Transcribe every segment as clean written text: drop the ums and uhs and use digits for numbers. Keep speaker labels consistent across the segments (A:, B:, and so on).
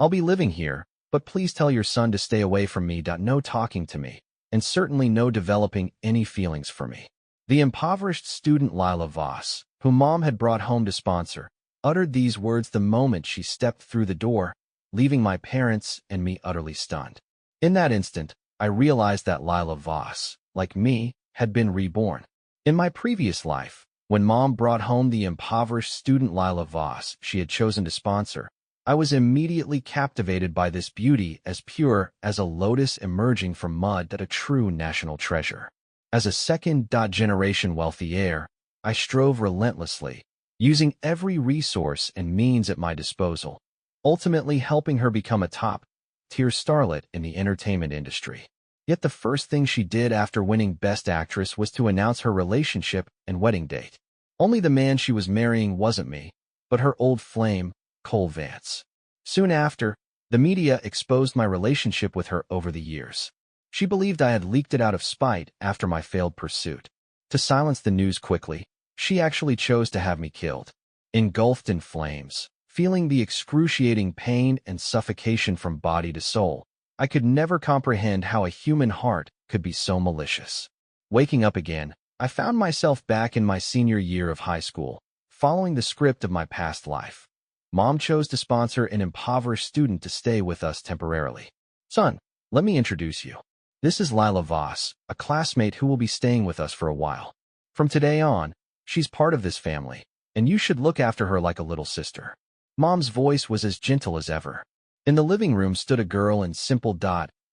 A: I'll be living here, but please tell your son to stay away from me. No talking to me, and certainly no developing any feelings for me. The impoverished student Lila Voss, whom Mom had brought home to sponsor, uttered these words the moment she stepped through the door, leaving my parents and me utterly stunned. In that instant, I realized that Lila Voss, like me, had been reborn. In my previous life, when Mom brought home the impoverished student Lila Voss she had chosen to sponsor, I was immediately captivated by this beauty as pure as a lotus emerging from mud, a true national treasure. As a second-generation wealthy heir, I strove relentlessly, using every resource and means at my disposal, ultimately helping her become a top-tier starlet in the entertainment industry. Yet the first thing she did after winning Best Actress was to announce her relationship and wedding date. Only the man she was marrying wasn't me, but her old flame, Cole Vance. Soon after, the media exposed my relationship with her over the years. She believed I had leaked it out of spite after my failed pursuit. To silence the news quickly, she actually chose to have me killed. Engulfed in flames, feeling the excruciating pain and suffocation from body to soul, I could never comprehend how a human heart could be so malicious. Waking up again, I found myself back in my senior year of high school, following the script of my past life. Mom chose to sponsor an impoverished student to stay with us temporarily. Son, let me introduce you. This is Lila Voss, a classmate who will be staying with us for a while. From today on, she's part of this family, and you should look after her like a little sister. Mom's voice was as gentle as ever. In the living room stood a girl in simple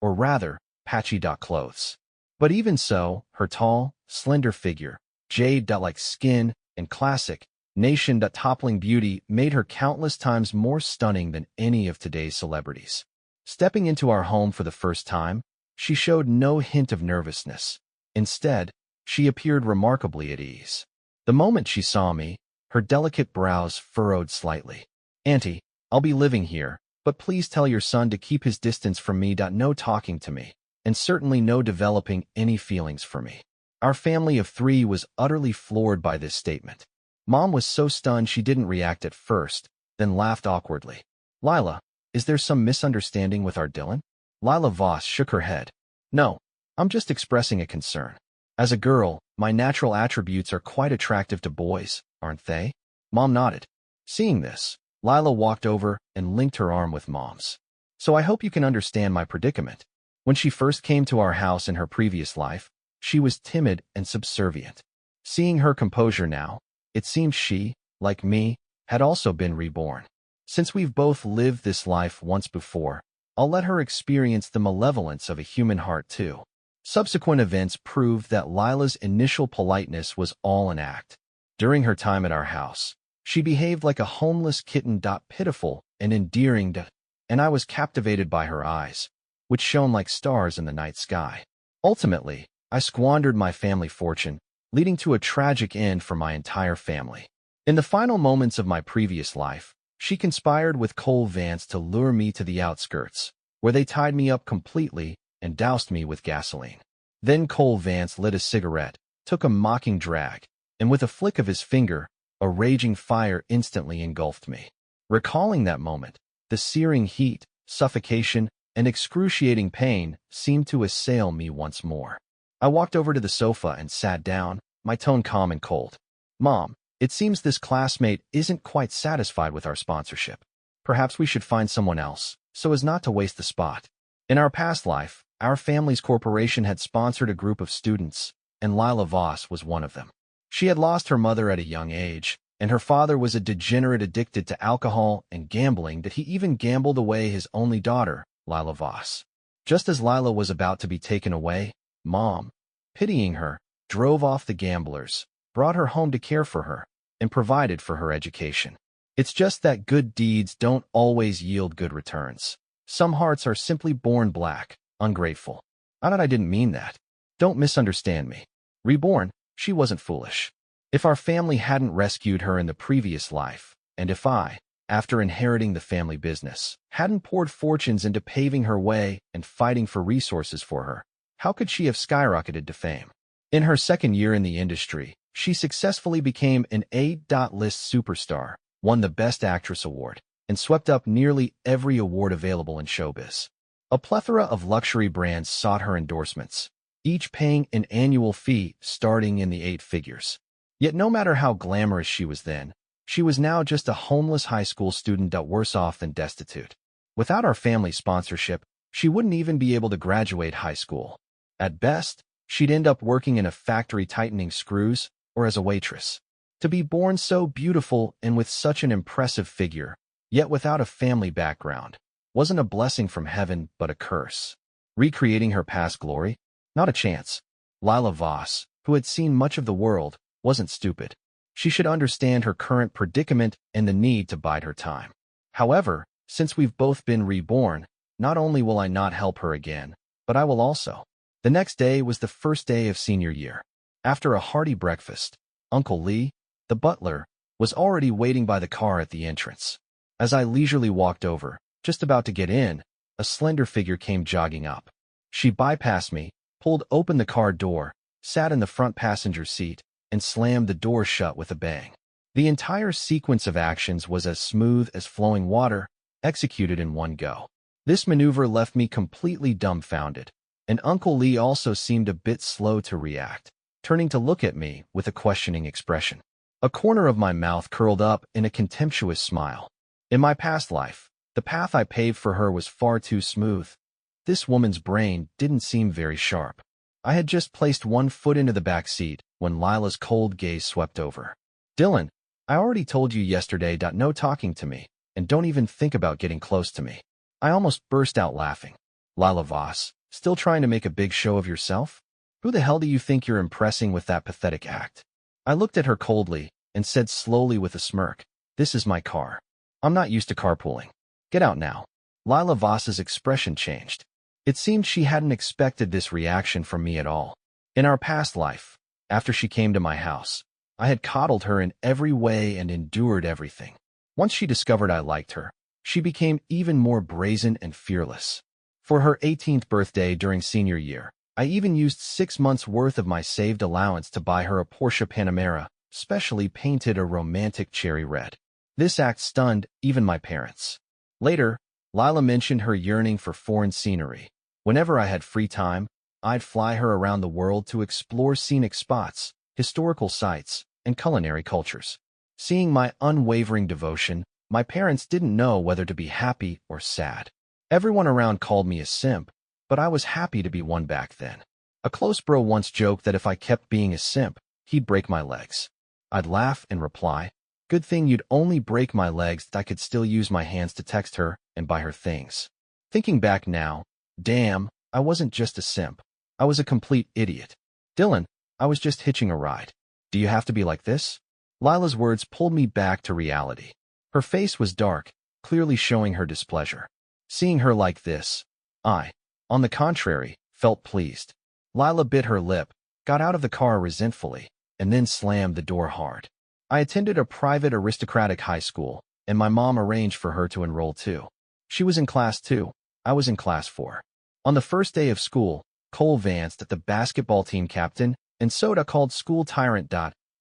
A: or rather, patchy clothes. But even so, her tall, slender figure, jade-like skin, and classic, nation-toppling beauty made her countless times more stunning than any of today's celebrities. Stepping into our home for the first time, she showed no hint of nervousness. Instead, she appeared remarkably at ease. The moment she saw me, her delicate brows furrowed slightly. "Auntie, I'll be living here, but please tell your son to keep his distance from me. No talking to me, and certainly no developing any feelings for me." Our family of three was utterly floored by this statement. Mom was so stunned she didn't react at first, then laughed awkwardly. "Lila, is there some misunderstanding with our Dylan?" Lila Voss shook her head. "No, I'm just expressing a concern. As a girl, my natural attributes are quite attractive to boys, aren't they?" Mom nodded. Seeing this, Lila walked over and linked her arm with Mom's. "So I hope you can understand my predicament. When she first came to our house in her previous life, she was timid and subservient. Seeing her composure now, it seems she, like me, had also been reborn. Since we've both lived this life once before, I'll let her experience the malevolence of a human heart too." Subsequent events proved that Lila's initial politeness was all an act. During her time at our house, she behaved like a homeless kitten. Pitiful and endearing, and I was captivated by her eyes, which shone like stars in the night sky. Ultimately, I squandered my family fortune, leading to a tragic end for my entire family. In the final moments of my previous life, she conspired with Cole Vance to lure me to the outskirts, where they tied me up completely and doused me with gasoline. Then Cole Vance lit a cigarette, took a mocking drag, and with a flick of his finger, a raging fire instantly engulfed me. Recalling that moment, the searing heat, suffocation, and excruciating pain seemed to assail me once more. I walked over to the sofa and sat down, my tone calm and cold. "Mom, it seems this classmate isn't quite satisfied with our sponsorship. Perhaps we should find someone else, so as not to waste the spot. In our past life, our family's corporation had sponsored a group of students, and Lila Voss was one of them. She had lost her mother at a young age, and her father was a degenerate addicted to alcohol and gambling that he even gambled away his only daughter, Lila Voss. Just as Lila was about to be taken away, Mom, pitying her, drove off the gamblers, brought her home to care for her, and provided for her education. It's just that good deeds don't always yield good returns. Some hearts are simply born black, ungrateful. Not that I didn't mean that. Don't misunderstand me. Reborn, she wasn't foolish. If our family hadn't rescued her in the previous life, and if I, after inheriting the family business, hadn't poured fortunes into paving her way and fighting for resources for her, how could she have skyrocketed to fame? In her second year in the industry, she successfully became an A-list superstar, won the Best Actress award, and swept up nearly every award available in showbiz. A plethora of luxury brands sought her endorsements, each paying an annual fee starting in the 8 figures. Yet no matter how glamorous she was then, she was now just a homeless high school student worse off than destitute. Without our family sponsorship, she wouldn't even be able to graduate high school. At best, she'd end up working in a factory tightening screws or as a waitress. To be born so beautiful and with such an impressive figure, yet without a family background, wasn't a blessing from heaven but a curse. Recreating her past glory? Not a chance. Lila Voss, who had seen much of the world, wasn't stupid. She should understand her current predicament and the need to bide her time. However, since we've both been reborn, not only will I not help her again, but I will also. The next day was the first day of senior year. After a hearty breakfast, Uncle Lee, the butler, was already waiting by the car at the entrance. As I leisurely walked over, just about to get in, a slender figure came jogging up. She bypassed me, pulled open the car door, sat in the front passenger seat, and slammed the door shut with a bang. The entire sequence of actions was as smooth as flowing water, executed in one go. This maneuver left me completely dumbfounded, and Uncle Lee also seemed a bit slow to react, turning to look at me with a questioning expression. A corner of my mouth curled up in a contemptuous smile. In my past life, the path I paved for her was far too smooth. This woman's brain didn't seem very sharp. I had just placed one foot into the back seat when Lila's cold gaze swept over. "Dylan, I already told you yesterday, no talking to me, and don't even think about getting close to me." I almost burst out laughing. "Lila Voss, still trying to make a big show of yourself? Who the hell do you think you're impressing with that pathetic act?" I looked at her coldly and said slowly with a smirk, "This is my car. I'm not used to carpooling. Get out now." Lila Voss's expression changed. It seemed she hadn't expected this reaction from me at all. In our past life, after she came to my house, I had coddled her in every way and endured everything. Once she discovered I liked her, she became even more brazen and fearless. For her 18th birthday during senior year, I even used 6 months' worth of my saved allowance to buy her a Porsche Panamera, specially painted a romantic cherry red. This act stunned even my parents. Later, Lila mentioned her yearning for foreign scenery. Whenever I had free time, I'd fly her around the world to explore scenic spots, historical sites, and culinary cultures. Seeing my unwavering devotion, my parents didn't know whether to be happy or sad. Everyone around called me a simp, but I was happy to be one back then. A close bro once joked that if I kept being a simp, he'd break my legs. I'd laugh and reply, "Good thing you'd only break my legs that I could still use my hands to text her and buy her things." Thinking back now, damn, I wasn't just a simp. I was a complete idiot. "Dylan, I was just hitching a ride. Do you have to be like this?" Lila's words pulled me back to reality. Her face was dark, clearly showing her displeasure. Seeing her like this, I, on the contrary, felt pleased. Lila bit her lip, got out of the car resentfully, and then slammed the door hard. I attended a private aristocratic high school, and my mom arranged for her to enroll too. She was in class 2. I was in class 4. On the first day of school, Cole Vance, the basketball team captain, and Soda called school tyrant.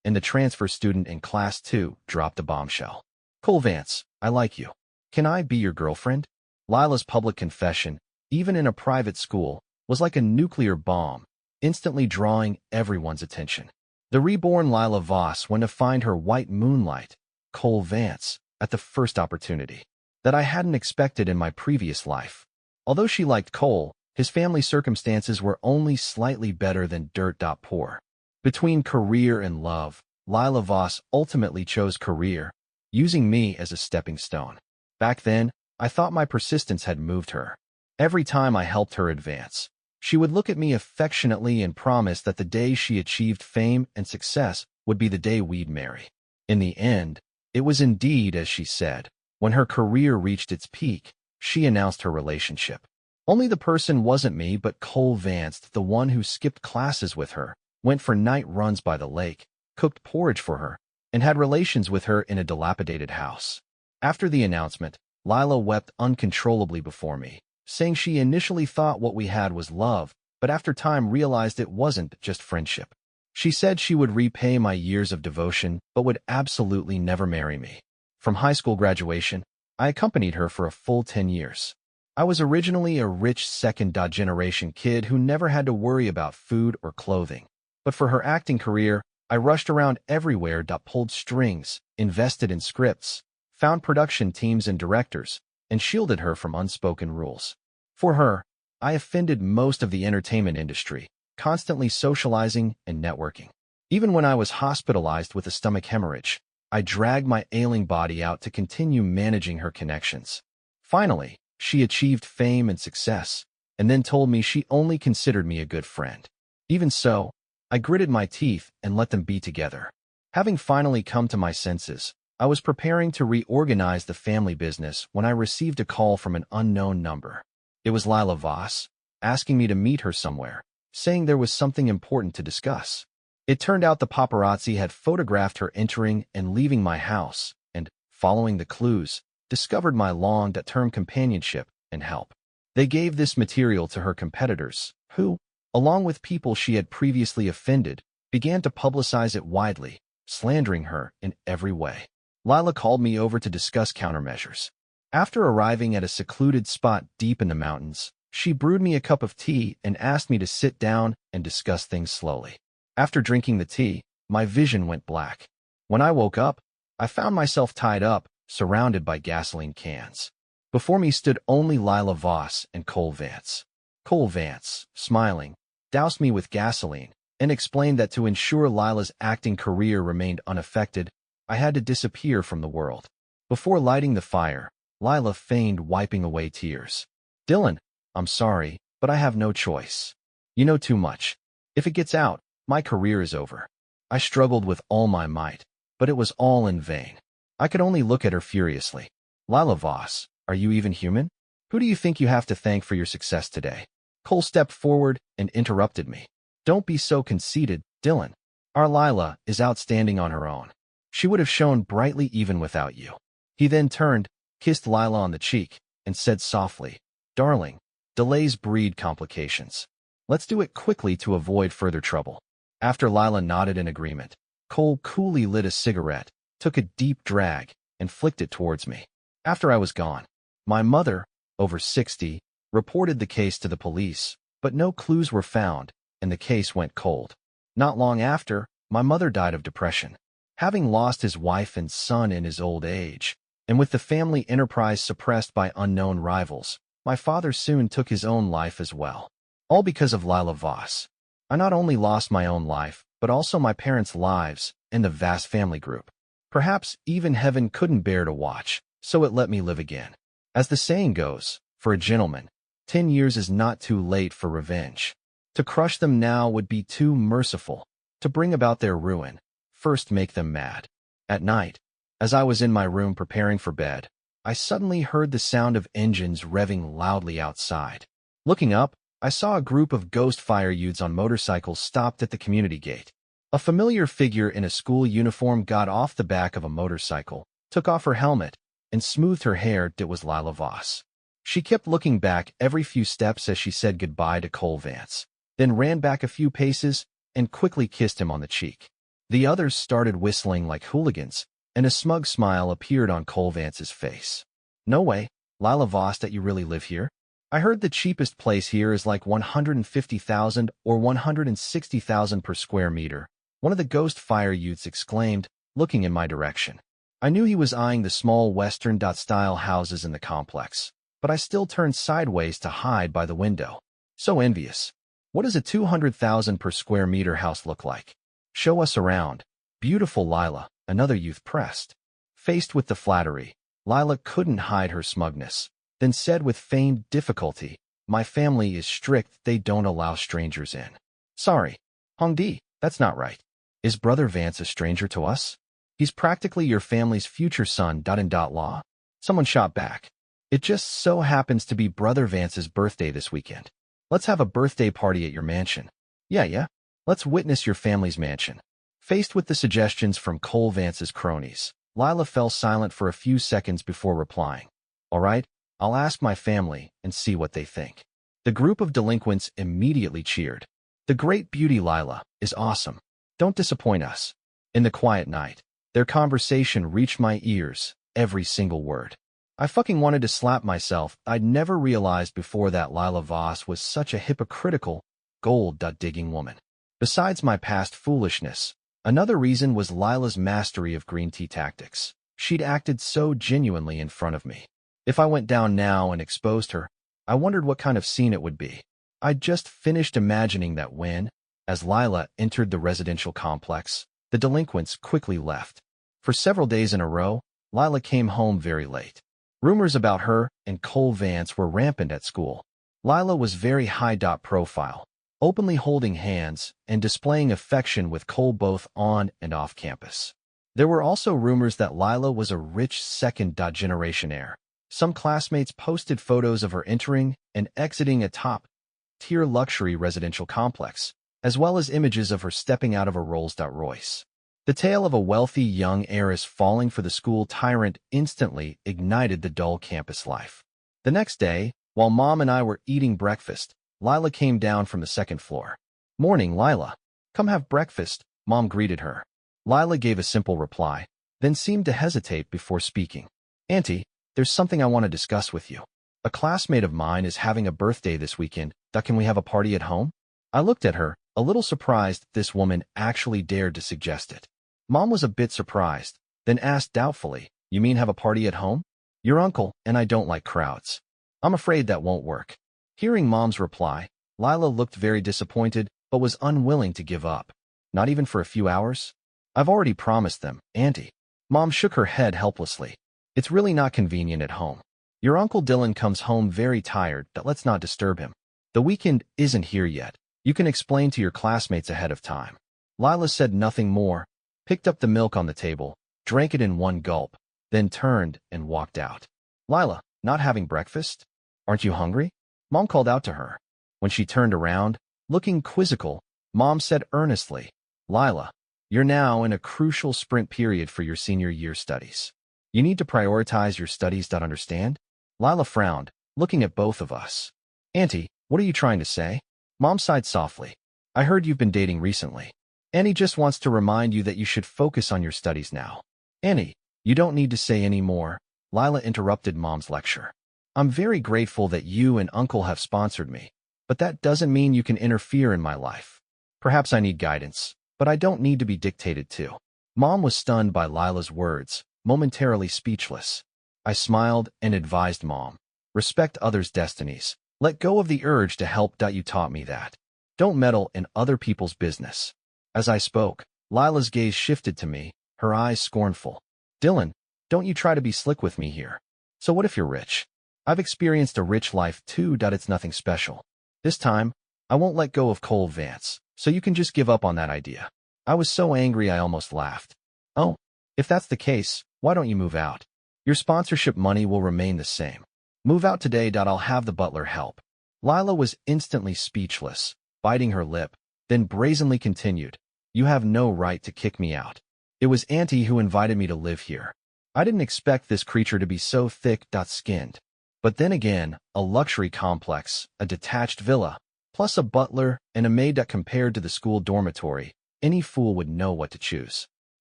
A: And the transfer student in class 2 dropped a bombshell. "Cole Vance, I like you. Can I be your girlfriend?" Lila's public confession, even in a private school, was like a nuclear bomb, instantly drawing everyone's attention. The reborn Lila Voss went to find her white moonlight, Cole Vance, at the first opportunity. That I hadn't expected in my previous life. Although she liked Cole, his family circumstances were only slightly better than dirt poor. Between career and love, Lila Voss ultimately chose career, using me as a stepping stone. Back then, I thought my persistence had moved her. Every time I helped her advance, she would look at me affectionately and promise that the day she achieved fame and success would be the day we'd marry. In the end, it was indeed as she said. When her career reached its peak, she announced her relationship. Only the person wasn't me but Cole Vance, the one who skipped classes with her, went for night runs by the lake, cooked porridge for her, and had relations with her in a dilapidated house. After the announcement, Lila wept uncontrollably before me, saying she initially thought what we had was love, but after time realized it wasn't just friendship. She said she would repay my years of devotion, but would absolutely never marry me. From high school graduation, I accompanied her for a full 10 years. I was originally a rich second-generation kid who never had to worry about food or clothing. But for her acting career, I rushed around everywhere, pulled strings, invested in scripts, found production teams and directors, and shielded her from unspoken rules. For her, I offended most of the entertainment industry, constantly socializing and networking. Even when I was hospitalized with a stomach hemorrhage, I dragged my ailing body out to continue managing her connections. Finally, she achieved fame and success, and then told me she only considered me a good friend. Even so, I gritted my teeth and let them be together. Having finally come to my senses, I was preparing to reorganize the family business when I received a call from an unknown number. It was Lila Voss, asking me to meet her somewhere, saying there was something important to discuss. It turned out the paparazzi had photographed her entering and leaving my house, and, following the clues, discovered my long-term companionship and help. They gave this material to her competitors, who, along with people she had previously offended, began to publicize it widely, slandering her in every way. Lila called me over to discuss countermeasures. After arriving at a secluded spot deep in the mountains, she brewed me a cup of tea and asked me to sit down and discuss things slowly. After drinking the tea, my vision went black. When I woke up, I found myself tied up, surrounded by gasoline cans. Before me stood only Lila Voss and Cole Vance. Cole Vance, smiling, doused me with gasoline and explained that to ensure Lila's acting career remained unaffected, I had to disappear from the world. Before lighting the fire, Lila feigned wiping away tears. "Dylan, I'm sorry, but I have no choice. You know too much. If it gets out, my career is over." I struggled with all my might, but it was all in vain. I could only look at her furiously. "Lila Voss, are you even human? Who do you think you have to thank for your success today?" Cole stepped forward and interrupted me. "Don't be so conceited, Dylan. Our Lila is outstanding on her own. She would have shone brightly even without you." He then turned, kissed Lila on the cheek, and said softly, "Darling, delays breed complications. Let's do it quickly to avoid further trouble." After Lila nodded in agreement, Cole coolly lit a cigarette, took a deep drag, and flicked it towards me. After I was gone, my mother, over 60, reported the case to the police, but no clues were found, and the case went cold. Not long after, my mother died of depression. Having lost his wife and son in his old age, and with the family enterprise suppressed by unknown rivals, my father soon took his own life as well. All because of Lila Voss. I not only lost my own life, but also my parents' lives and the vast family group. Perhaps even heaven couldn't bear to watch, so it let me live again. As the saying goes, for a gentleman, 10 years is not too late for revenge. To crush them now would be too merciful. To bring about their ruin, first make them mad. At night, as I was in my room preparing for bed, I suddenly heard the sound of engines revving loudly outside. Looking up, I saw a group of ghost fire youths on motorcycles stopped at the community gate. A familiar figure in a school uniform got off the back of a motorcycle, took off her helmet, and smoothed her hair. It was Lila Voss. She kept looking back every few steps as she said goodbye to Cole Vance, then ran back a few paces and quickly kissed him on the cheek. The others started whistling like hooligans, and a smug smile appeared on Cole Vance's face. "No way, Lila Voss, that you really live here? I heard the cheapest place here is like 150,000 or 160,000 per square meter," one of the ghost fire youths exclaimed, looking in my direction. I knew he was eyeing the small Western-style houses in the complex, but I still turned sideways to hide by the window. So envious. "What does a 200,000 per square meter house look like? Show us around." "Beautiful, Lila," another youth pressed. Faced with the flattery, Lila couldn't hide her smugness, then said with feigned difficulty, "My family is strict, they don't allow strangers in." "Sorry, Hongdi, that's not right. Is Brother Vance a stranger to us? He's practically your family's future son. Law." Someone shot back. "It just so happens to be Brother Vance's birthday this weekend. Let's have a birthday party at your mansion." Yeah. Let's witness your family's mansion." Faced with the suggestions from Cole Vance's cronies, Lila fell silent for a few seconds before replying, "All right, I'll ask my family and see what they think." The group of delinquents immediately cheered. "The great beauty Lila is awesome. Don't disappoint us." In the quiet night, their conversation reached my ears, every single word. I fucking wanted to slap myself. I'd never realized before that Lila Voss was such a hypocritical, gold-digging woman. Besides my past foolishness, another reason was Lila's mastery of green tea tactics. She'd acted so genuinely in front of me. If I went down now and exposed her, I wondered what kind of scene it would be. I'd just finished imagining that when, as Lila entered the residential complex, the delinquents quickly left. For several days in a row, Lila came home very late. Rumors about her and Cole Vance were rampant at school. Lila was very high-profile, openly holding hands and displaying affection with Cole both on and off campus. There were also rumors that Lila was a rich second-generation heir. Some classmates posted photos of her entering and exiting a top-tier luxury residential complex, as well as images of her stepping out of a Rolls-Royce. The tale of a wealthy young heiress falling for the school tyrant instantly ignited the dull campus life. The next day, while Mom and I were eating breakfast, Lila came down from the second floor. "Morning, Lila. Come have breakfast," Mom greeted her. Lila gave a simple reply, then seemed to hesitate before speaking. "Auntie, there's something I want to discuss with you. A classmate of mine is having a birthday this weekend. Can we have a party at home?" I looked at her, a little surprised this woman actually dared to suggest it. Mom was a bit surprised, then asked doubtfully, "You mean have a party at home? Your uncle and I don't like crowds. I'm afraid that won't work." Hearing Mom's reply, Lila looked very disappointed but was unwilling to give up. "Not even for a few hours?" "I've already promised them, Auntie." Mom shook her head helplessly. "It's really not convenient at home. Your Uncle Dylan comes home very tired. Let's not disturb him. The weekend isn't here yet. You can explain to your classmates ahead of time." Lila said nothing more, picked up the milk on the table, drank it in one gulp, then turned and walked out. "Lila, not having breakfast? Aren't you hungry?" Mom called out to her. When she turned around, looking quizzical, Mom said earnestly, "Lila, you're now in a crucial sprint period for your senior year studies. You need to prioritize your studies. Understand?" Lila frowned, looking at both of us. "Auntie, what are you trying to say?" Mom sighed softly. "I heard you've been dating recently. Annie just wants to remind you that you should focus on your studies now." "Annie, you don't need to say any more," Lila interrupted Mom's lecture. "I'm very grateful that you and Uncle have sponsored me, but that doesn't mean you can interfere in my life. Perhaps I need guidance, but I don't need to be dictated to." Mom was stunned by Lila's words, momentarily speechless. I smiled and advised Mom, "Respect others' destinies. Let go of the urge to help. You taught me that. Don't meddle in other people's business." As I spoke, Lila's gaze shifted to me, her eyes scornful. "Dylan, don't you try to be slick with me here. So what if you're rich? I've experienced a rich life too. It's nothing special. This time, I won't let go of Cole Vance, so you can just give up on that idea." I was so angry I almost laughed. "Oh, if that's the case, why don't you move out? Your sponsorship money will remain the same. Move out today. I'll have the butler help." Lila was instantly speechless, biting her lip, then brazenly continued, "You have no right to kick me out. It was Auntie who invited me to live here. I didn't expect this creature to be so thick-skinned. But then again, a luxury complex, a detached villa, plus a butler and a maid. Compared to the school dormitory, any fool would know what to choose.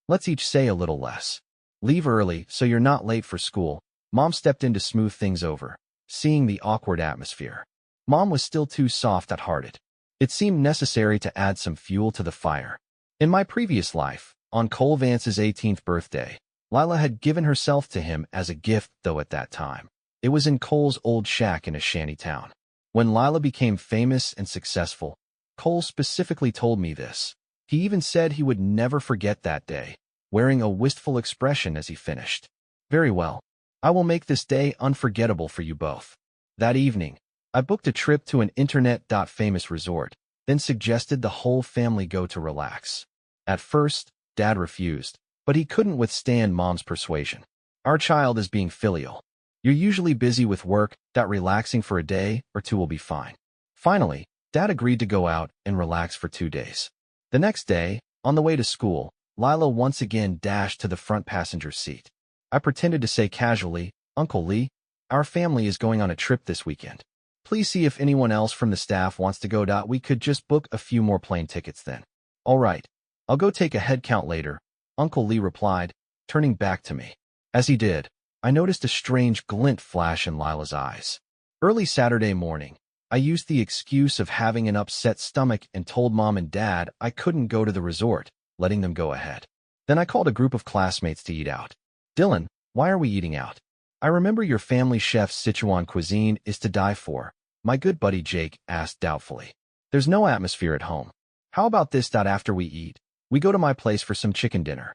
A: Let's each say a little less. Leave early so you're not late for school." Mom stepped in to smooth things over, seeing the awkward atmosphere. Mom was still too soft-hearted. It seemed necessary to add some fuel to the fire. In my previous life, on Cole Vance's 18th birthday, Lila had given herself to him as a gift, though at that time, it was in Cole's old shack in a shanty town. When Lila became famous and successful, Cole specifically told me this. He even said he would never forget that day, wearing a wistful expression as he finished. "Very well. I will make this day unforgettable for you both." That evening, I booked a trip to an internet-famous resort, then suggested the whole family go to relax. At first, Dad refused, but he couldn't withstand Mom's persuasion. "Our child is being filial. You're usually busy with work. Relaxing for a day or two will be fine." Finally, Dad agreed to go out and relax for 2 days. The next day, on the way to school, Lila once again dashed to the front passenger seat. I pretended to say casually, "Uncle Lee, our family is going on a trip this weekend. Please see if anyone else from the staff wants to go. We could just book a few more plane tickets then." "All right. I'll go take a head count later," Uncle Lee replied, turning back to me. As he did, I noticed a strange glint flash in Lila's eyes. Early Saturday morning, I used the excuse of having an upset stomach and told Mom and Dad I couldn't go to the resort, letting them go ahead. Then I called a group of classmates to eat out. Dylan, why are we eating out? I remember your family chef's Sichuan cuisine is to die for, my good buddy Jake asked doubtfully. There's no atmosphere at home. How about this? After we eat, we go to my place for some chicken dinner.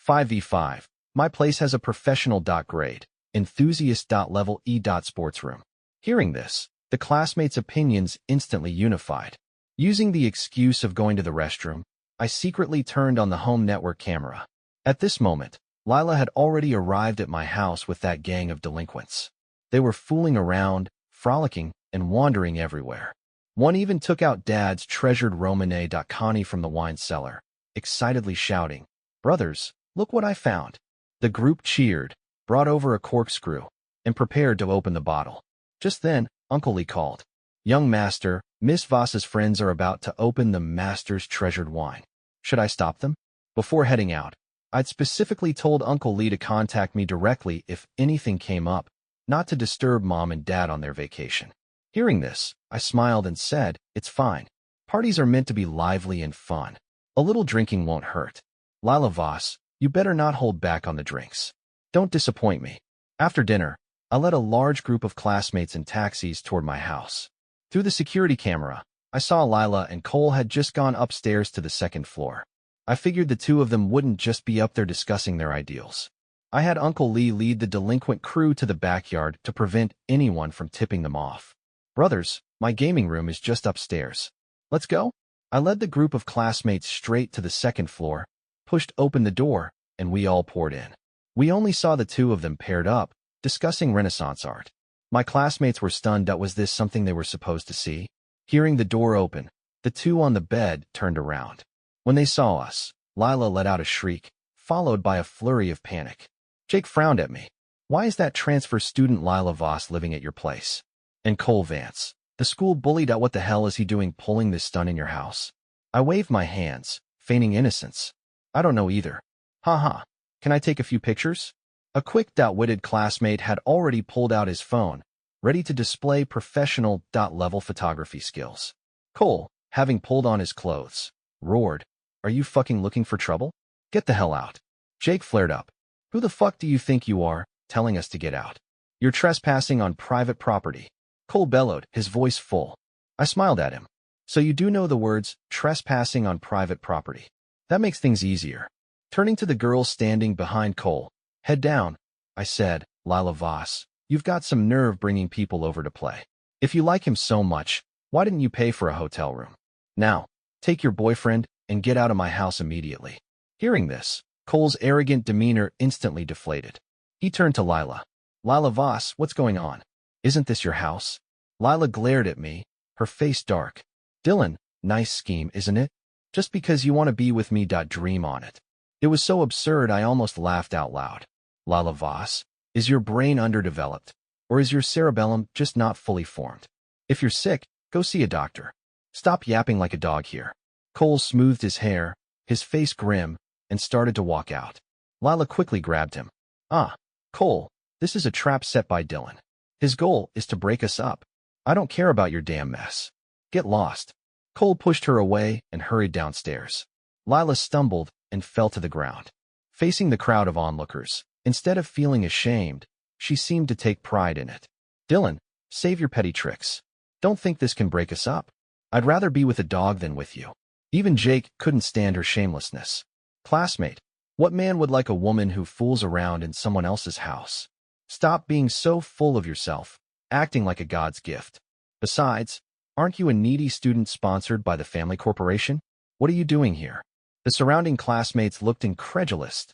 A: 5v5. My place has a professional grade, enthusiast level E sports room. Hearing this, the classmates' opinions instantly unified. Using the excuse of going to the restroom, I secretly turned on the home network camera. At this moment, Lila had already arrived at my house with that gang of delinquents. They were fooling around, frolicking, and wandering everywhere. One even took out Dad's treasured Romanée Connie from the wine cellar, excitedly shouting, "Brothers, look what I found." The group cheered, brought over a corkscrew, and prepared to open the bottle. Just then, Uncle Lee called. "Young master, Miss Voss's friends are about to open the master's treasured wine. Should I stop them?" Before heading out, I'd specifically told Uncle Lee to contact me directly if anything came up, not to disturb Mom and Dad on their vacation. Hearing this, I smiled and said, "It's fine. Parties are meant to be lively and fun. A little drinking won't hurt. Lila Voss, you better not hold back on the drinks. Don't disappoint me." After dinner, I led a large group of classmates in taxis toward my house. Through the security camera, I saw Lila and Cole had just gone upstairs to the second floor. I figured the two of them wouldn't just be up there discussing their ideals. I had Uncle Lee lead the delinquent crew to the backyard to prevent anyone from tipping them off. "Brothers, my gaming room is just upstairs. Let's go?" I led the group of classmates straight to the second floor, pushed open the door, and we all poured in. We only saw the two of them paired up, discussing Renaissance art. My classmates were stunned. Was this something they were supposed to see? Hearing the door open, the two on the bed turned around. When they saw us, Lila let out a shriek, followed by a flurry of panic. Jake frowned at me. "Why is that transfer student Lila Voss living at your place?" And Cole Vance, the school bullied out. "What the hell is he doing pulling this stunt in your house?" I waved my hands, feigning innocence. "I don't know either." "Haha. Can I take a few pictures?" A quick-witted classmate had already pulled out his phone, ready to display professional level photography skills. Cole, having pulled on his clothes, roared, "Are you fucking looking for trouble? Get the hell out." Jake flared up. "Who the fuck do you think you are, telling us to get out? You're trespassing on private property." Cole bellowed, his voice full. I smiled at him. "So you do know the words, trespassing on private property. That makes things easier." Turning to the girl standing behind Cole, "Head down," I said. "Lila Voss, you've got some nerve bringing people over to play. If you like him so much, why didn't you pay for a hotel room? Now, take your boyfriend and get out of my house immediately." Hearing this, Cole's arrogant demeanor instantly deflated. He turned to Lila. "Lila Voss, what's going on? Isn't this your house?" Lila glared at me, her face dark. "Dylan, nice scheme, isn't it? Just because you want to be with me. Dream on it." It was so absurd I almost laughed out loud. "Lila Voss, is your brain underdeveloped, or is your cerebellum just not fully formed? If you're sick, go see a doctor. Stop yapping like a dog here." Cole smoothed his hair, his face grim, and started to walk out. Lila quickly grabbed him. "Ah, Cole, this is a trap set by Dylan. His goal is to break us up. I don't care about your damn mess. Get lost." Cole pushed her away and hurried downstairs. Lila stumbled and fell to the ground. Facing the crowd of onlookers, instead of feeling ashamed, she seemed to take pride in it. "Dylan, save your petty tricks. Don't think this can break us up. I'd rather be with a dog than with you." Even Jake couldn't stand her shamelessness. "Classmate, what man would like a woman who fools around in someone else's house? Stop being so full of yourself, acting like a God's gift. Besides, aren't you a needy student sponsored by the family corporation? What are you doing here?" The surrounding classmates looked incredulous.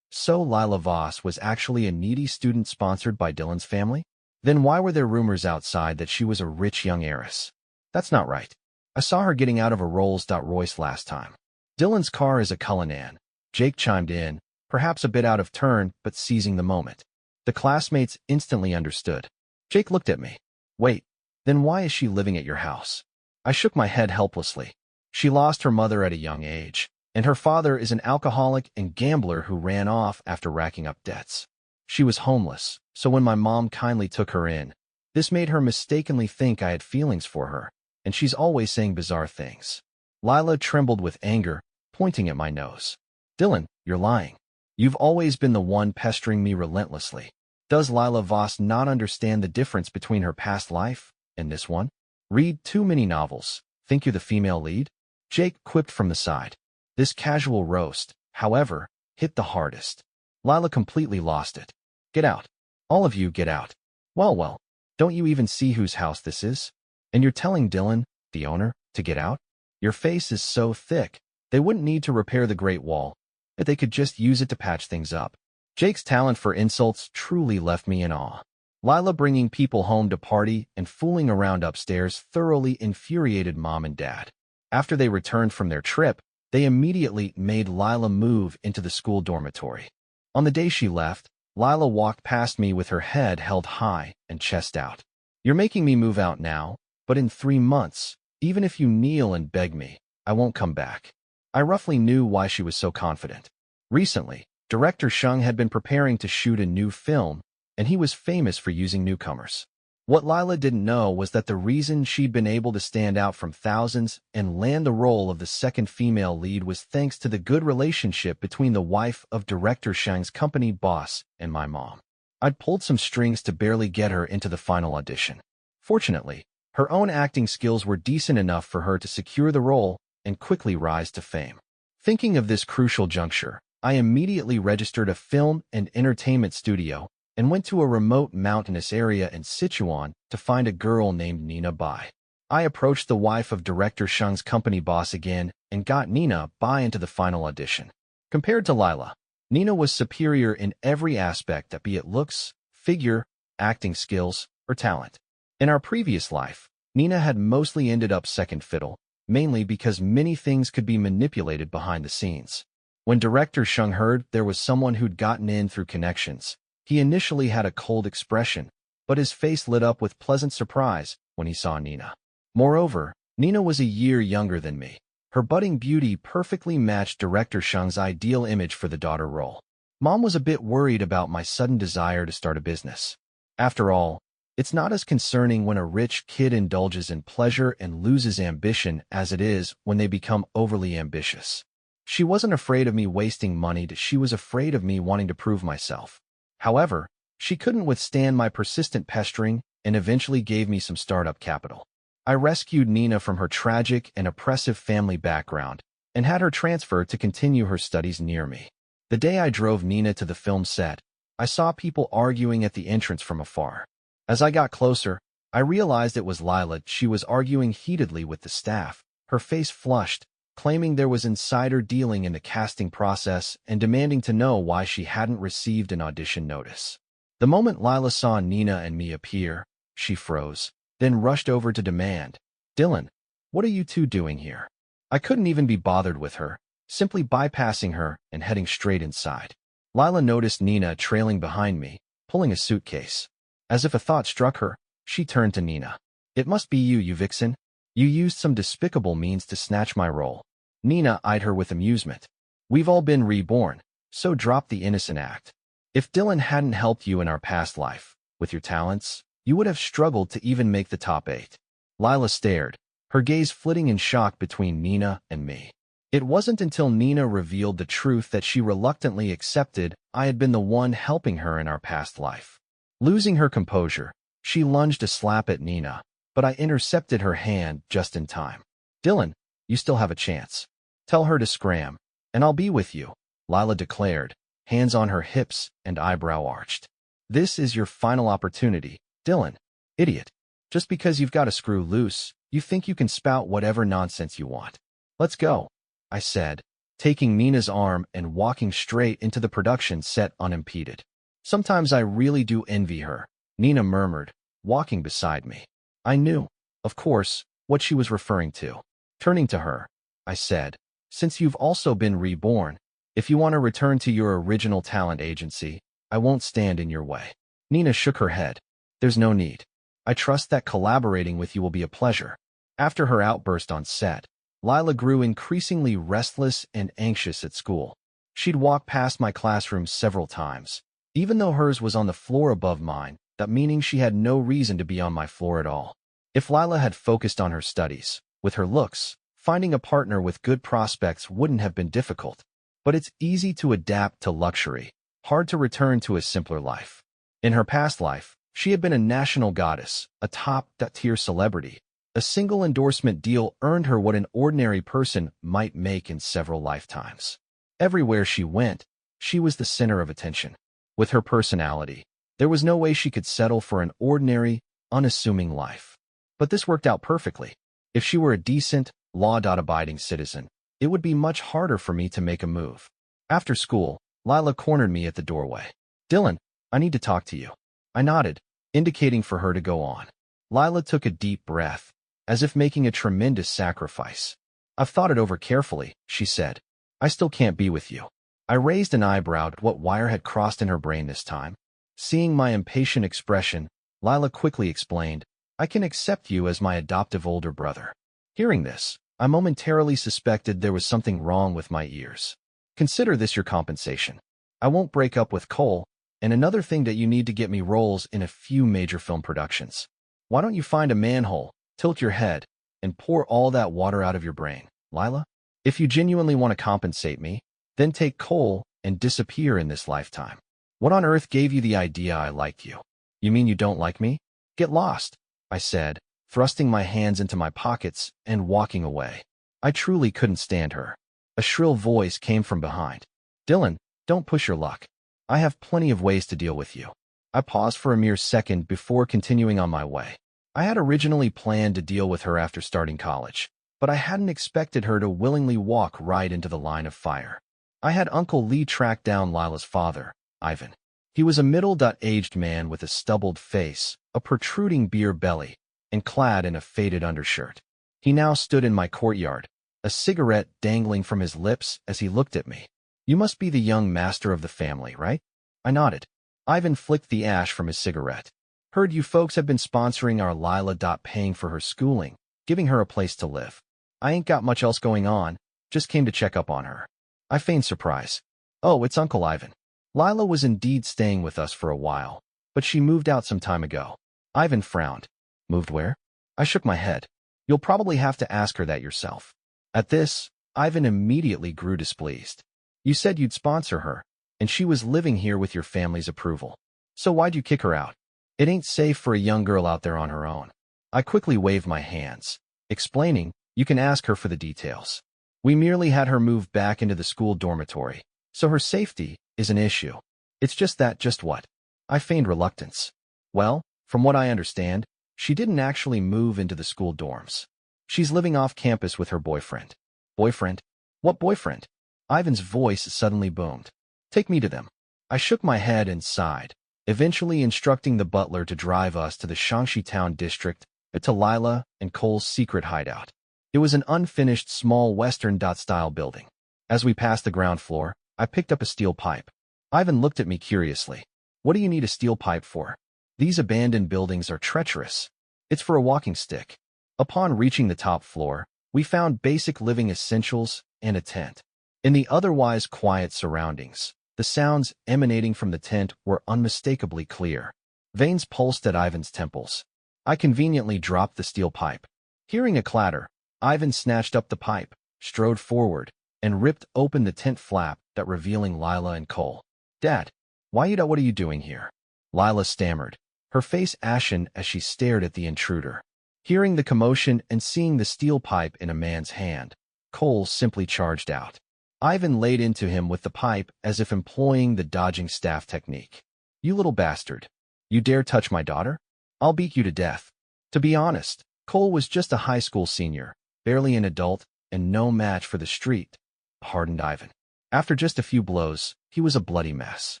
A: So Lila Voss was actually a needy student sponsored by Dylan's family? Then why were there rumors outside that she was a rich young heiress? That's not right. I saw her getting out of a Rolls-Royce last time. "Dylan's car is a Cullinan," Jake chimed in, perhaps a bit out of turn, but seizing the moment. The classmates instantly understood. Jake looked at me. "Wait, then why is she living at your house?" I shook my head helplessly. "She lost her mother at a young age, and her father is an alcoholic and gambler who ran off after racking up debts. She was homeless, so when my mom kindly took her in, this made her mistakenly think I had feelings for her, and she's always saying bizarre things. Lila trembled with anger, pointing at my nose. Dylan, you're lying. You've always been the one pestering me relentlessly. Does Lila Voss not understand the difference between her past life and this one? Read too many novels. Think you're the female lead? Jake quipped from the side. This casual roast, however, hit the hardest. Lila completely lost it. Get out. All of you get out. Well, don't you even see whose house this is? And you're telling Dylan, the owner, to get out? Your face is so thick, they wouldn't need to repair the Great Wall, but they could just use it to patch things up. Jake's talent for insults truly left me in awe. Lila bringing people home to party and fooling around upstairs thoroughly infuriated Mom and Dad. After they returned from their trip, they immediately made Lila move into the school dormitory. On the day she left, Lila walked past me with her head held high and chest out. You're making me move out now, but in 3 months, even if you kneel and beg me, I won't come back. I roughly knew why she was so confident. Recently, director Shung had been preparing to shoot a new film, and he was famous for using newcomers. What Lila didn't know was that the reason she'd been able to stand out from thousands and land the role of the second female lead was thanks to the good relationship between the wife of director Shang's company boss and my mom. I'd pulled some strings to barely get her into the final audition. Fortunately, her own acting skills were decent enough for her to secure the role and quickly rise to fame. Thinking of this crucial juncture, I immediately registered a film and entertainment studio and went to a remote mountainous area in Sichuan to find a girl named Nina Bai. I approached the wife of director Shung's company boss again and got Nina Bai into the final audition. Compared to Lila, Nina was superior in every aspect, that be it looks, figure, acting skills, or talent. In our previous life, Nina had mostly ended up second fiddle, mainly because many things could be manipulated behind the scenes. When director Shung heard there was someone who'd gotten in through connections, he initially had a cold expression, but his face lit up with pleasant surprise when he saw Nina. Moreover, Nina was a year younger than me. Her budding beauty perfectly matched director Shung's ideal image for the daughter role. Mom was a bit worried about my sudden desire to start a business. After all, it's not as concerning when a rich kid indulges in pleasure and loses ambition as it is when they become overly ambitious. She wasn't afraid of me wasting money, she was afraid of me wanting to prove myself. However, she couldn't withstand my persistent pestering and eventually gave me some startup capital. I rescued Nina from her tragic and oppressive family background and had her transferred to continue her studies near me. The day I drove Nina to the film set, I saw people arguing at the entrance from afar. As I got closer, I realized it was Lila. She was arguing heatedly with the staff, her face flushed, claiming there was insider dealing in the casting process and demanding to know why she hadn't received an audition notice. The moment Lila saw Nina and me appear, she froze, then rushed over to demand, "Dylan, what are you two doing here?" I couldn't even be bothered with her, simply bypassing her and heading straight inside. Lila noticed Nina trailing behind me, pulling a suitcase. As if a thought struck her, she turned to Nina. "It must be you, you vixen. You used some despicable means to snatch my role." Nina eyed her with amusement. "We've all been reborn, so drop the innocent act. If Dylan hadn't helped you in our past life, with your talents, you would have struggled to even make the top 8. Lila stared, her gaze flitting in shock between Nina and me. It wasn't until Nina revealed the truth that she reluctantly accepted I had been the one helping her in our past life. Losing her composure, she lunged a slap at Nina, but I intercepted her hand just in time. "Dylan, you still have a chance. Tell her to scram, and I'll be with you," Lila declared, hands on her hips and eyebrow arched. "This is your final opportunity, Dylan. Idiot. Just because you've got a screw loose, you think you can spout whatever nonsense you want. Let's go," I said, taking Nina's arm and walking straight into the production set unimpeded. "Sometimes I really do envy her," Nina murmured, walking beside me. I knew, of course, what she was referring to. Turning to her, I said, "Since you've also been reborn, if you want to return to your original talent agency, I won't stand in your way." Nina shook her head. "There's no need. I trust that collaborating with you will be a pleasure." After her outburst on set, Lila grew increasingly restless and anxious at school. She'd walk past my classroom several times, Even though hers was on the floor above mine, that meaning she had no reason to be on my floor at all. If Lila had focused on her studies, with her looks, finding a partner with good prospects wouldn't have been difficult. But it's easy to adapt to luxury, hard to return to a simpler life. In her past life, she had been a national goddess, a top-tier celebrity. A single endorsement deal earned her what an ordinary person might make in several lifetimes. Everywhere she went, she was the center of attention. With her personality, there was no way she could settle for an ordinary, unassuming life. But this worked out perfectly. If she were a decent, law-abiding citizen, it would be much harder for me to make a move. After school, Lila cornered me at the doorway. "Dylan, I need to talk to you." I nodded, indicating for her to go on. Lila took a deep breath, as if making a tremendous sacrifice. "I've thought it over carefully," she said. "I still can't be with you." I raised an eyebrow at what wire had crossed in her brain this time. Seeing my impatient expression, Lila quickly explained, "I can accept you as my adoptive older brother." Hearing this, I momentarily suspected there was something wrong with my ears. "Consider this your compensation. I won't break up with Cole, and another thing that you need to get me roles in a few major film productions. Why don't you find a manhole, tilt your head, and pour all that water out of your brain, Lila? If you genuinely want to compensate me, then take Cole and disappear in this lifetime. What on earth gave you the idea I liked you? You mean you don't like me? Get lost," I said, thrusting my hands into my pockets and walking away. I truly couldn't stand her. A shrill voice came from behind. "Dylan, don't push your luck. I have plenty of ways to deal with you." I paused for a mere second before continuing on my way. I had originally planned to deal with her after starting college, but I hadn't expected her to willingly walk right into the line of fire. I had Uncle Lee track down Lila's father, Ivan. He was a middle-aged man with a stubbled face, a protruding beer belly, and clad in a faded undershirt. He now stood in my courtyard, a cigarette dangling from his lips as he looked at me. "You must be the young master of the family, right?" I nodded. Ivan flicked the ash from his cigarette. "Heard you folks have been sponsoring our Lila. Paying for her schooling, giving her a place to live. I ain't got much else going on, just came to check up on her." I feigned surprise. "Oh, it's Uncle Ivan." Lila was indeed staying with us for a while, but she moved out some time ago. Ivan frowned. "Moved where?" I shook my head. "You'll probably have to ask her that yourself." At this, Ivan immediately grew displeased. "You said you'd sponsor her, and she was living here with your family's approval. So why'd you kick her out? It ain't safe for a young girl out there on her own." I quickly waved my hands, explaining, "You can ask her for the details. We merely had her move back into the school dormitory, so her safety is an issue. It's just that, just what?" I feigned reluctance. "Well, from what I understand, she didn't actually move into the school dorms. She's living off campus with her boyfriend." "Boyfriend? What boyfriend?" Ivan's voice suddenly boomed. "Take me to them." I shook my head and sighed, eventually instructing the butler to drive us to the Shangxi Town district, to Lila and Cole's secret hideout. It was an unfinished small Western-style building. As we passed the ground floor, I picked up a steel pipe. Ivan looked at me curiously. "What do you need a steel pipe for?" "These abandoned buildings are treacherous. It's for a walking stick." Upon reaching the top floor, we found basic living essentials and a tent. In the otherwise quiet surroundings, the sounds emanating from the tent were unmistakably clear. Veins pulsed at Ivan's temples. I conveniently dropped the steel pipe. Hearing a clatter, Ivan snatched up the pipe, strode forward, and ripped open the tent flap, revealing Lila and Cole. "Dad, what are you doing here?" Lila stammered, her face ashen as she stared at the intruder. Hearing the commotion and seeing the steel pipe in a man's hand, Cole simply charged out. Ivan laid into him with the pipe as if employing the dodging staff technique. "You little bastard. You dare touch my daughter? I'll beat you to death." To be honest, Cole was just a high school senior, barely an adult, and no match for the street, hardened Ivan. After just a few blows, he was a bloody mess.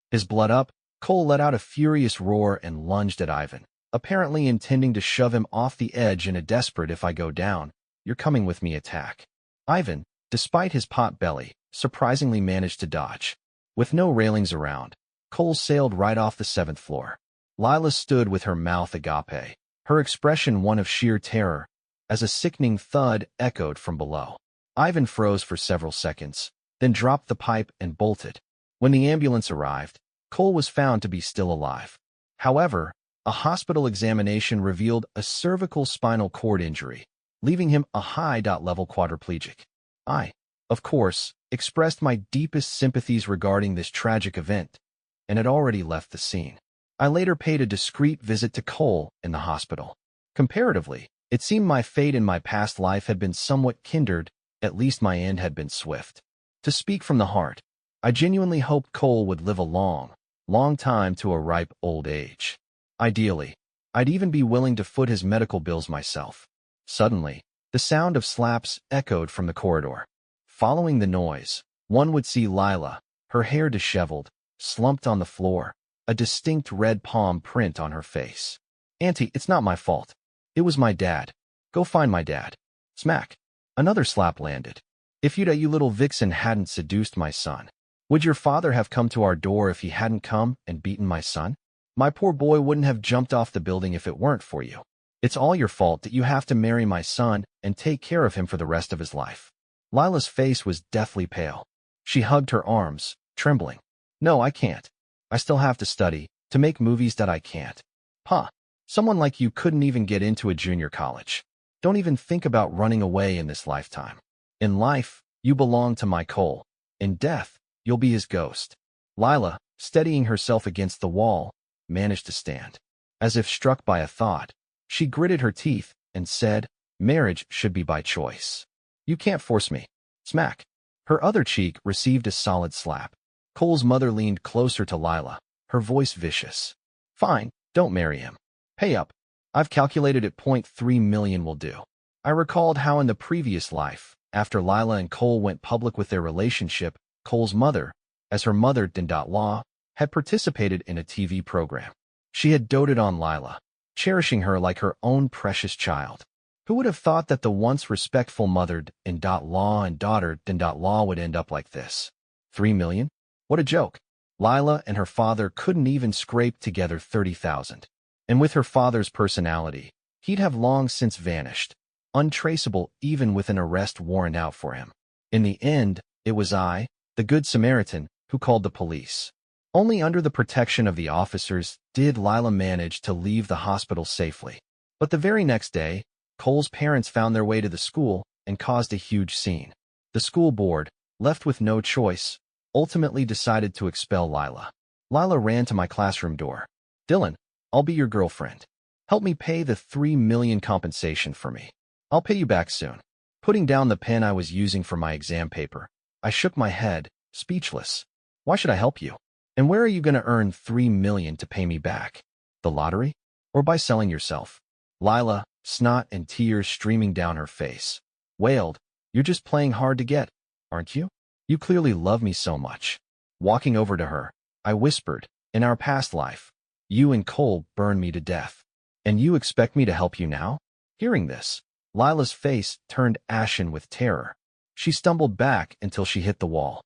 A: His blood up, Cole let out a furious roar and lunged at Ivan, apparently intending to shove him off the edge in a desperate "if I go down, you're coming with me" attack. Ivan, despite his pot belly, surprisingly managed to dodge. With no railings around, Cole sailed right off the 7th floor. Lila stood with her mouth agape, her expression one of sheer terror, as a sickening thud echoed from below. Ivan froze for several seconds, then dropped the pipe and bolted. When the ambulance arrived, Cole was found to be still alive. However, a hospital examination revealed a cervical spinal cord injury, leaving him a high-level quadriplegic. I, of course, expressed my deepest sympathies regarding this tragic event, and had already left the scene. I later paid a discreet visit to Cole in the hospital. Comparatively, it seemed my fate in my past life had been somewhat kindred, at least my end had been swift. To speak from the heart, I genuinely hoped Cole would live a long time to a ripe old age. Ideally, I'd even be willing to foot his medical bills myself. Suddenly, the sound of slaps echoed from the corridor. Following the noise, one would see Lila, her hair disheveled, slumped on the floor, a distinct red palm print on her face. "Auntie, it's not my fault. It was my dad. Go find my dad." Smack. Another slap landed. "If you little vixen hadn't seduced my son, would your father have come to our door if he hadn't come and beaten my son? My poor boy wouldn't have jumped off the building if it weren't for you. It's all your fault that you have to marry my son and take care of him for the rest of his life." Lila's face was deathly pale. She hugged her arms, trembling. "No, I can't. I still have to study, to make movies that I can't." "Huh. Someone like you couldn't even get into a junior college. Don't even think about running away in this lifetime. In life, you belong to my Cole. In death, you'll be his ghost." Lila, steadying herself against the wall, managed to stand. As if struck by a thought, she gritted her teeth and said, "Marriage should be by choice. You can't force me." Smack. Her other cheek received a solid slap. Cole's mother leaned closer to Lila, her voice vicious. "Fine, don't marry him. Pay up. I've calculated at .3 million will do." I recalled how in the previous life, after Lila and Cole went public with their relationship, Cole's mother, as her mother-in-law, had participated in a TV program. She had doted on Lila, cherishing her like her own precious child. Who would have thought that the once respectful mother-in-law and daughter-in-law would end up like this? 3 million? What a joke. Lila and her father couldn't even scrape together 30,000. And with her father's personality, he'd have long since vanished, untraceable even with an arrest warrant out for him. In the end, it was I, the Good Samaritan, who called the police. Only under the protection of the officers did Lila manage to leave the hospital safely. But the very next day, Cole's parents found their way to the school and caused a huge scene. The school board, left with no choice, ultimately decided to expel Lila. Lila ran to my classroom door. "Dylan, I'll be your girlfriend. Help me pay the 3 million compensation for me. I'll pay you back soon." Putting down the pen I was using for my exam paper, I shook my head, speechless. "Why should I help you? And where are you going to earn 3 million to pay me back? The lottery? Or by selling yourself?" Lila, snot and tears streaming down her face, wailed, "You're just playing hard to get, aren't you? You clearly love me so much." Walking over to her, I whispered, "In our past life, you and Cole burned me to death. And you expect me to help you now?" Hearing this, Lila's face turned ashen with terror. She stumbled back until she hit the wall.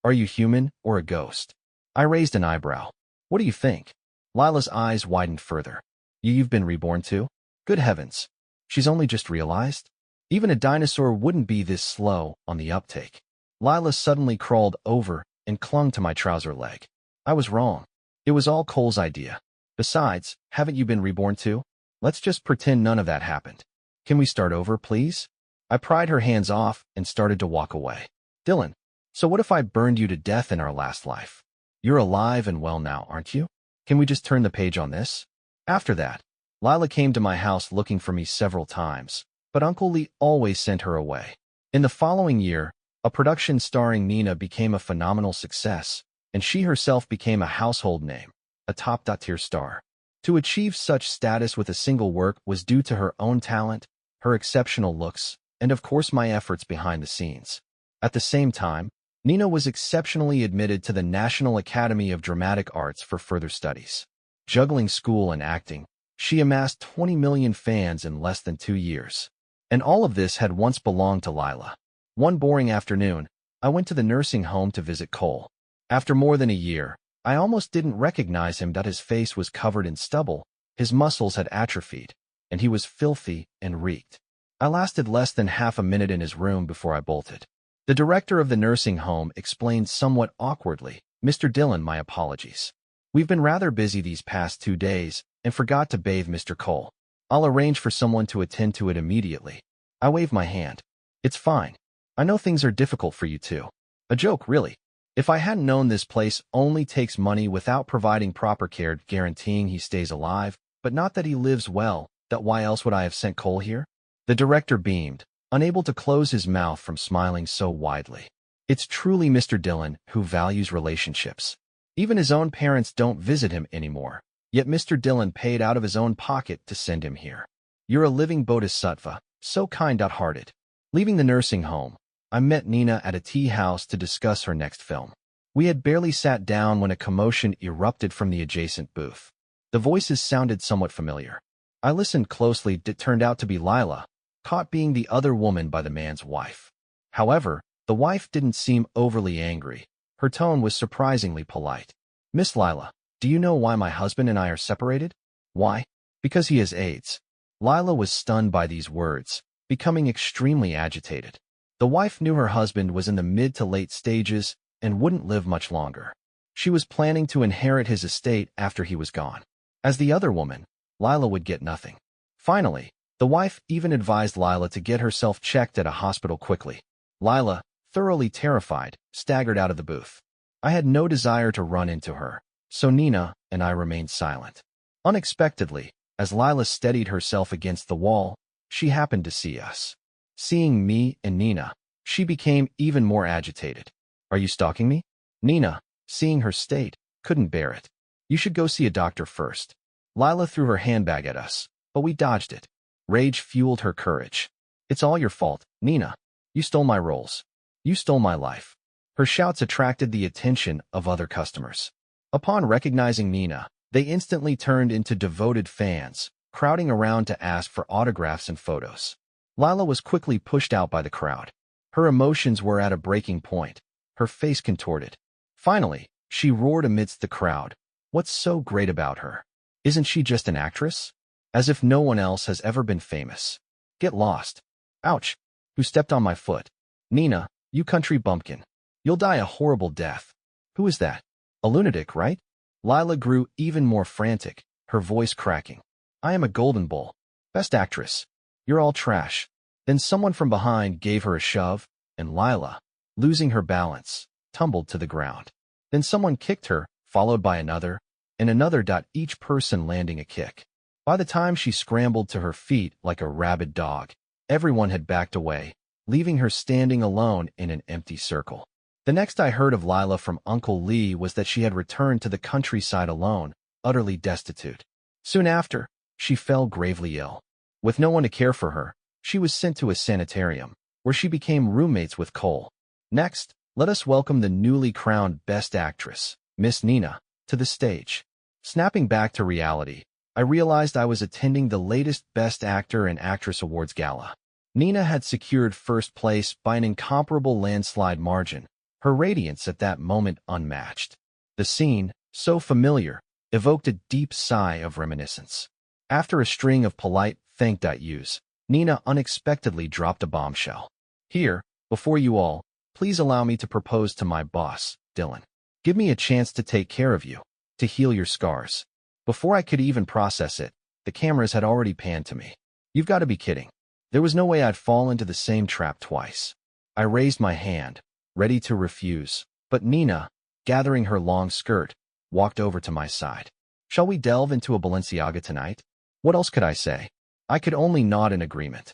A: Are you human or a ghost?" I raised an eyebrow. "What do you think?" Lila's eyes widened further. You've been reborn too? Good heavens. She's only just realized? Even a dinosaur wouldn't be this slow on the uptake. Lila suddenly crawled over and clung to my trouser leg. I was wrong. It was all Cole's idea. Besides, haven't you been reborn too? Let's just pretend none of that happened. Can we start over, please? I pried her hands off and started to walk away. "Dylan, so what if I burned you to death in our last life? You're alive and well now, aren't you? Can we just turn the page on this?" After that, Lila came to my house looking for me several times, but Uncle Lee always sent her away. In the following year, a production starring Nina became a phenomenal success, and she herself became a household name, a top-tier star. To achieve such status with a single work was due to her own talent, her exceptional looks, and of course my efforts behind the scenes. At the same time, Nina was exceptionally admitted to the National Academy of Dramatic Arts for further studies. Juggling school and acting, she amassed 20 million fans in less than 2 years. And all of this had once belonged to Lila. One boring afternoon, I went to the nursing home to visit Cole. After more than a year, I almost didn't recognize him that his face was covered in stubble, his muscles had atrophied, and he was filthy and reeked. I lasted less than half a minute in his room before I bolted. The director of the nursing home explained somewhat awkwardly, Mr. Dillon, my apologies. We've been rather busy these past 2 days and forgot to bathe Mr. Cole. I'll arrange for someone to attend to it immediately. I wave my hand. It's fine. I know things are difficult for you too. A joke, really. If I hadn't known this place only takes money without providing proper care guaranteeing he stays alive, but not that he lives well, that why else would I have sent Cole here? The director beamed, unable to close his mouth from smiling so widely. It's truly Mr. Dillon who values relationships. Even his own parents don't visit him anymore, yet Mr. Dillon paid out of his own pocket to send him here. You're a living bodhisattva, so kind-hearted. Leaving the nursing home, I met Nina at a tea house to discuss her next film. We had barely sat down when a commotion erupted from the adjacent booth. The voices sounded somewhat familiar. I listened closely. It turned out to be Lila, caught being the other woman by the man's wife. However, the wife didn't seem overly angry. Her tone was surprisingly polite. Miss Lila, do you know why my husband and I are separated? Why? Because he has AIDS. Lila was stunned by these words, becoming extremely agitated. The wife knew her husband was in the mid to late stages and wouldn't live much longer. She was planning to inherit his estate after he was gone. As the other woman, Lila would get nothing. Finally, the wife even advised Lila to get herself checked at a hospital quickly. Lila, thoroughly terrified, staggered out of the booth. I had no desire to run into her, so Nina and I remained silent. Unexpectedly, as Lila steadied herself against the wall, she happened to see us. Seeing me and Nina, she became even more agitated. Are you stalking me? Nina, seeing her state, couldn't bear it. You should go see a doctor first. Lila threw her handbag at us, but we dodged it. Rage fueled her courage. It's all your fault, Nina. You stole my roles. You stole my life. Her shouts attracted the attention of other customers. Upon recognizing Nina, they instantly turned into devoted fans, crowding around to ask for autographs and photos. Lila was quickly pushed out by the crowd. Her emotions were at a breaking point, her face contorted. Finally, she roared amidst the crowd. What's so great about her? Isn't she just an actress? As if no one else has ever been famous. Get lost. Ouch. Who stepped on my foot? Nina, you country bumpkin. You'll die a horrible death. Who is that? A lunatic, right? Lila grew even more frantic, her voice cracking. I am a Golden Bull. Best actress. You're all trash. Then someone from behind gave her a shove, and Lila, losing her balance, tumbled to the ground. Then someone kicked her, followed by another, and another. Each person landing a kick. By the time she scrambled to her feet like a rabid dog, everyone had backed away, leaving her standing alone in an empty circle. The next I heard of Lila from Uncle Lee was that she had returned to the countryside alone, utterly destitute. Soon after, she fell gravely ill. With no one to care for her, she was sent to a sanitarium, where she became roommates with Cole. Next, let us welcome the newly crowned Best Actress, Miss Nina, to the stage. Snapping back to reality, I realized I was attending the latest Best Actor and Actress Awards gala. Nina had secured first place by an incomparable landslide margin, her radiance at that moment unmatched. The scene, so familiar, evoked a deep sigh of reminiscence. After a string of polite thank yous, Nina unexpectedly dropped a bombshell. Here, before you all, please allow me to propose to my boss, Dillon. Give me a chance to take care of you, to heal your scars. Before I could even process it, the cameras had already panned to me. You've got to be kidding. There was no way I'd fall into the same trap twice. I raised my hand, ready to refuse, but Nina, gathering her long skirt, walked over to my side. Shall we delve into a Balenciaga tonight? What else could I say? I could only nod in agreement.